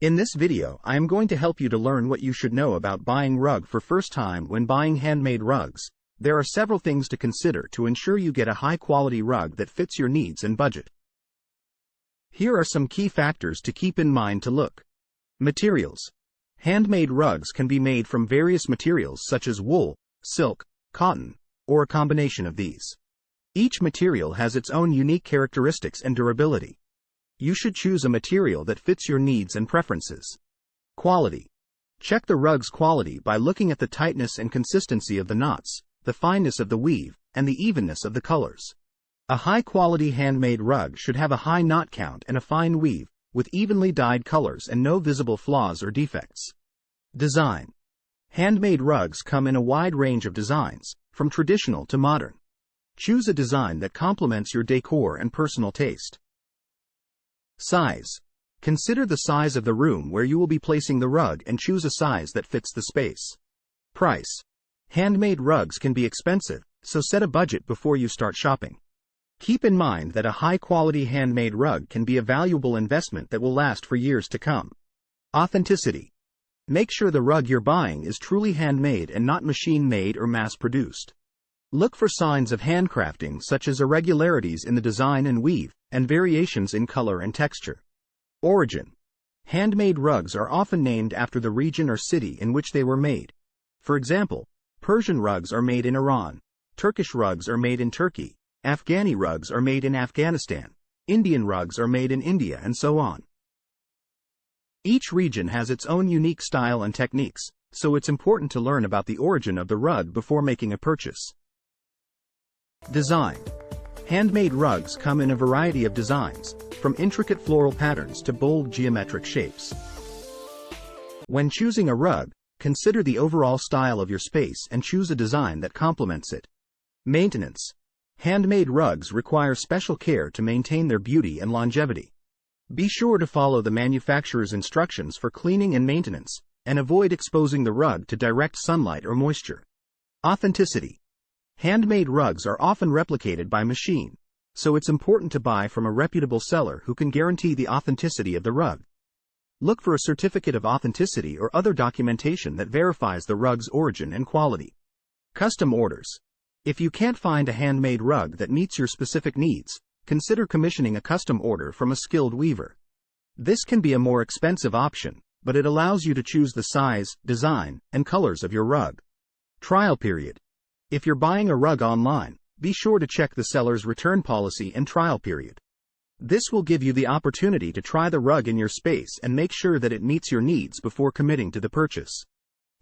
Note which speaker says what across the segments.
Speaker 1: In this video, I am going to help you to learn what you should know about buying rug for first time when buying handmade rugs. There are several things to consider to ensure you get a high-quality rug that fits your needs and budget. Here are some key factors to keep in mind to look. Materials. Handmade rugs can be made from various materials such as wool, silk, cotton, or a combination of these. Each material has its own unique characteristics and durability. You should choose a material that fits your needs and preferences. Quality. Check the rug's quality by looking at the tightness and consistency of the knots, the fineness of the weave, and the evenness of the colors. A high-quality handmade rug should have a high knot count and a fine weave, with evenly dyed colors and no visible flaws or defects. Design. Handmade rugs come in a wide range of designs, from traditional to modern. Choose a design that complements your decor and personal taste. Size. Consider the size of the room where you will be placing the rug and choose a size that fits the space. Price. Handmade rugs can be expensive, so set a budget before you start shopping. Keep in mind that a high-quality handmade rug can be a valuable investment that will last for years to come. Authenticity. Make sure the rug you're buying is truly handmade and not machine-made or mass-produced. Look for signs of handcrafting such as irregularities in the design and weave, and variations in color and texture. Origin. Handmade rugs are often named after the region or city in which they were made. For example, Persian rugs are made in Iran, Turkish rugs are made in Turkey, Afghani rugs are made in Afghanistan, Indian rugs are made in India, and so on. Each region has its own unique style and techniques, so it's important to learn about the origin of the rug before making a purchase. Design. Handmade rugs come in a variety of designs, from intricate floral patterns to bold geometric shapes. When choosing a rug, consider the overall style of your space and choose a design that complements it. Maintenance. Handmade rugs require special care to maintain their beauty and longevity. Be sure to follow the manufacturer's instructions for cleaning and maintenance, and avoid exposing the rug to direct sunlight or moisture. Authenticity. Handmade rugs are often replicated by machine, so it's important to buy from a reputable seller who can guarantee the authenticity of the rug. Look for a certificate of authenticity or other documentation that verifies the rug's origin and quality. Custom orders. If you can't find a handmade rug that meets your specific needs, consider commissioning a custom order from a skilled weaver. This can be a more expensive option, but it allows you to choose the size, design, and colors of your rug. Trial period. If you're buying a rug online, be sure to check the seller's return policy and trial period. This will give you the opportunity to try the rug in your space and make sure that it meets your needs before committing to the purchase.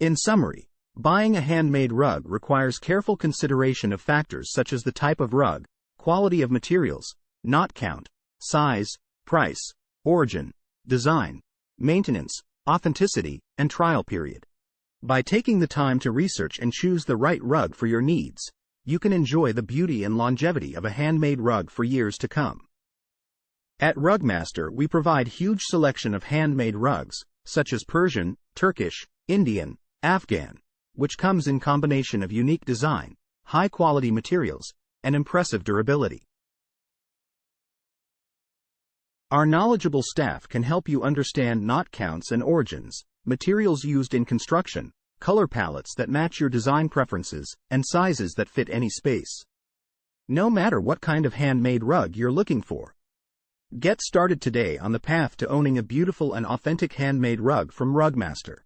Speaker 1: In summary, buying a handmade rug requires careful consideration of factors such as the type of rug, quality of materials, knot count, size, price, origin, design, maintenance, authenticity, and trial period. By taking the time to research and choose the right rug for your needs, you can enjoy the beauty and longevity of a handmade rug for years to come. At Rugmaster, we provide huge selection of handmade rugs, such as Persian, Turkish, Indian, Afghan, which comes in combination of unique design, high-quality materials, and impressive durability. Our knowledgeable staff can help you understand knot counts and origins, materials used in construction, color palettes that match your design preferences, and sizes that fit any space. No matter what kind of handmade rug you're looking for. Get started today on the path to owning a beautiful and authentic handmade rug from Rugmaster.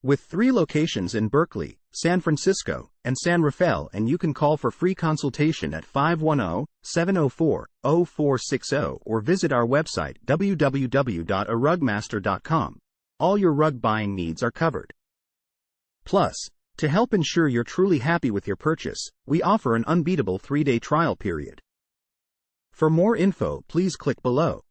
Speaker 1: With 3 locations in Berkeley, San Francisco, and San Rafael, and you can call for free consultation at 510-704-0460 or visit our website www.arugmaster.com. All your rug buying needs are covered. Plus, to help ensure you're truly happy with your purchase, we offer an unbeatable 3-day trial period. For more info, please click below.